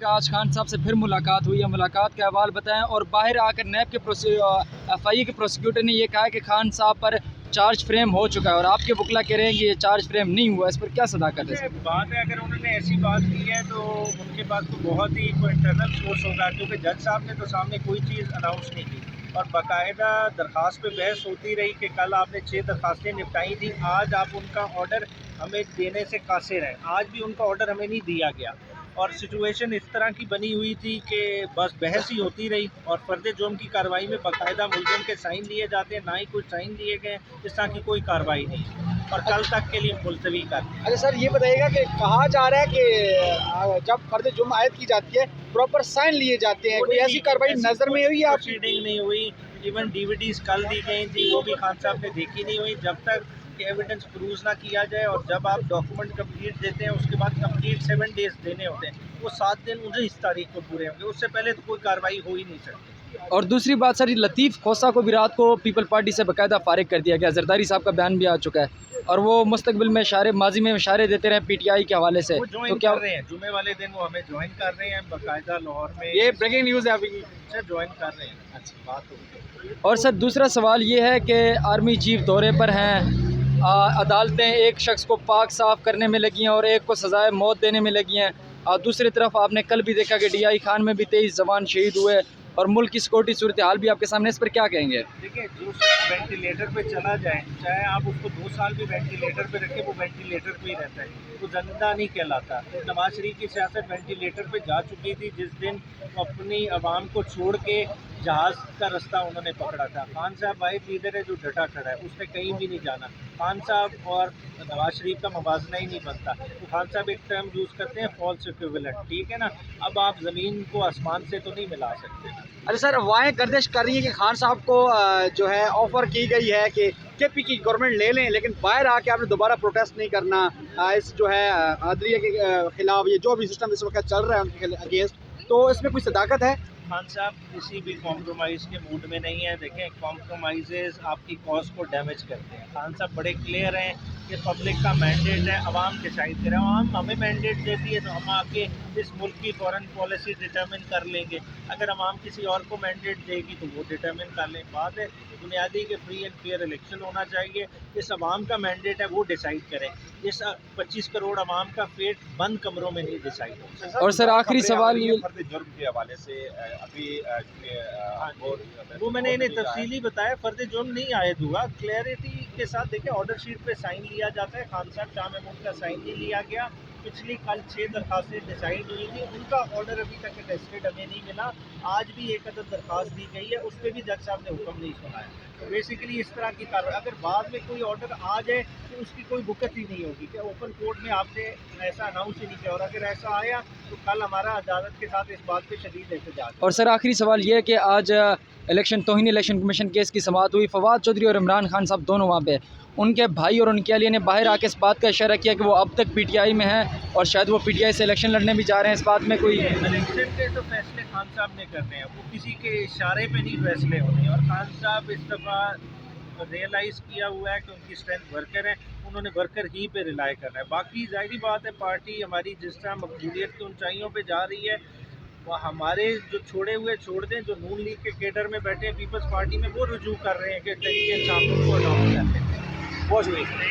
एक आज खान साहब से फिर मुलाकात हुई है, मुलाकात का अहवाल बताएं। और बाहर आकर नैब के FI के प्रोसिक्यूटर ने ये कहा है कि खान साहब पर चार्ज फ्रेम हो चुका है और आपके वकला कह रहे हैं कि ये चार्ज फ्रेम नहीं हुआ। इस पर क्या सदाकत है? बात है, अगर उन्होंने ऐसी बात की है तो उनके पास तो बहुत ही कोई इंटरनल सोर्स होगा, क्योंकि जज साहब ने तो सामने कोई चीज़ अनाउंस नहीं की और बाकायदा दरख्वास्त पे बहस होती रही कि कल आपने 6 दरख्वास्तें निपटाई थी, आज आप उनका ऑर्डर हमें देने से कासिर हैं। आज भी उनका ऑर्डर हमें नहीं दिया गया और सिचुएशन इस तरह की बनी हुई थी कि बस बहस ही होती रही और फर्द जुर्म की कार्रवाई में बाकायदा मुलज़िम के साइन लिए जाते हैं, ना ही कुछ साइन लिए गए, इस तरह की कोई कार्रवाई नहीं और कल तक के लिए मुलतवी कर। अच्छा सर, ये बताइएगा कि कहा जा रहा है कि जब फर्द जुर्म आयद की जाती है प्रॉपर साइन लिए जाते हैं, कोई ऐसी कार्रवाई नज़र में हुई है? आप प्रोसीडिंग नहीं हुई, इवन DVDs कल दी गई थी वो भी खान साहब ने देखी नहीं हुई। जब तक कि एविडेंस प्रूव ना किया जाए और जब आप डॉक्यूमेंट कंप्लीट देते हैं उसके बाद कंप्लीट 7 डेज देने होते हैं, वो 7 दिन मुझे इस तारीख को पूरे होंगे, उससे पहले तो कोई कार्रवाई हो ही नहीं सकती। और दूसरी बात सर, लतीफ़ खोसा को भी रात को पीपल पार्टी से बाकायदा फारिग कर दिया गया। जरदारी साहब का बयान भी आ चुका है और वो मुस्तकबिल में माजी में इशारे देते रहे PTI के हवाले से। वो ज्वाइन कर रहे हैं, जुमे वाले दिन वो हमें ज्वाइन कर रहे हैं बाकायदा लाहौर में। ये ब्रेकिंग न्यूज़ है अभी सर, ज्वाइन कर रहे हैं। अच्छा, बात होगी। और सर दूसरा सवाल ये है कि आर्मी चीफ दौरे पर हैं, अदालतें एक शख्स को पाक साफ़ करने में लगी हैं और एक को सज़ाए मौत देने में लगी हैं। दूसरी तरफ आपने कल भी देखा कि DI खान में भी 23 जवान शहीद हुए और मुल्क की सिक्योरिटी सूरत हाल भी आपके सामने। इस पर क्या कहेंगे? देखिए, जो शख्स वेंटिलेटर पे चला जाए, चाहे आप उसको 2 साल भी वेंटिलेटर पे रखें, वो वेंटिलेटर पे ही रहता है, वो जिंदा नहीं कहलाता। नवाज शरीफ की सियासत वेंटिलेटर पे जा चुकी थी जिस दिन अपनी आवाम को छोड़ के जहाज़ का रास्ता उन्होंने पकड़ा था। खान साहब वाहिद लीडर है जो डटा खड़ा है, उसने कहीं भी नहीं जाना। खान साहब और नवाज शरीफ का मुवाजना ही नहीं बनता। तो खान साहब एक टर्म यूज़ करते हैं फॉल्स इक्विवेलेंट, ठीक है ना। अब आप ज़मीन को आसमान से तो नहीं मिला सकते। अच्छा सर, अफवाहें गर्दिश कर रही हैं कि खान साहब को जो है ऑफ़र की गई है कि KP की गवर्नमेंट ले लें, लेकिन बाहर आके आपने दोबारा प्रोटेस्ट नहीं करना इस जो है अदलिया के खिलाफ, ये जो भी सिस्टम इस वक्त चल रहा है उनके अगेंस्ट, तो इसमें कोई सदाकत है? खान साहब किसी भी कॉम्प्रोमाइज़ के मूड में नहीं है। देखें, कॉम्प्रोमाइज़ आपकी कॉज को डैमेज करते हैं। खान साहब बड़े क्लियर हैं कि पब्लिक का मैंडेट है, अवाम डिसाइड करें। अवाम हमें मैंडेट देती है तो हम आके इस मुल्क की फॉरेन पॉलिसी डिटर्मिन कर लेंगे। अगर अवाम किसी और को मैंडेट देगी तो वो डिटर्मिन कर लें। बात है बुनियादी के फ्री एंड फेयर इलेक्शन होना चाहिए। इस अवाम का मैंडेट है, वो डिसाइड करें। इस 25 करोड़ अवाम का फेट बंद कमरों में नहीं डिसाइड हो। और सर आखिरी सवाल ये फर्द जुर्म के हवाले से अभी वो मैंने इन्हें तफसीली बताया, फर्द जुर्म नहीं आयद हुआ। क्लैरिटी के साथ देखें, ऑर्डर शीट पे साइन लिया जाता है। खान साहब शाह महमूद का साइन नहीं लिया गया। पिछली कल 6 दरखास्तें डिसाइड हुई थी, उनका ऑर्डर अभी तक अटेस्टेड हमें नहीं मिला। आज भी एक अदद दरखास्त दी गई है, उस पर भी जज साहब ने हुक्म नहीं सुनाया। तो बेसिकली इस तरह की कार्रवाई, अगर बाद में कोई ऑर्डर आ जाए तो उसकी कोई बुकत ही नहीं होगी कि ओपन कोर्ट में आपने ऐसा अनाउंस ही नहीं किया। और अगर ऐसा आया तो कल हमारा अदालत के साथ इस बात पे शदीद एहतजाज। और सर आखिरी सवाल ये है कि आज तौहीन इलेक्शन कमीशन केस की समाअत हुई। फवाद चौधरी और इमरान खान साहब दोनों वहाँ पे, उनके भाई और उनके अहलिया ने बाहर आके इस बात का इशारा किया कि वो अब तक PTI में हैं और शायद वो PTI से इलेक्शन लड़ने भी जा रहे हैं। इस बात में कोई इलेक्शन के तो फैसले खान साहब ने करने हैं, वो किसी के इशारे पे नहीं फैसले होने। और खान साहब इस दफ़ा रियलाइज़ किया हुआ है कि उनकी स्ट्रेंथ वर्कर है, उन्होंने वर्कर ही पे रिलाई करना है। बाकी ज़ाहिर बात है, पार्टी हमारी जिस तरह मकबूलियत की ऊंचाइयों पे जा रही है, वो हमारे जो छोड़े हुए छोड़ दें, जो नून लीग के केडर में बैठे हैं पीपल्स पार्टी में, वो रुजू कर रहे हैं कि तरीके इंसाफ को अडॉप्ट करते हैं। बहुत शुक्रिया।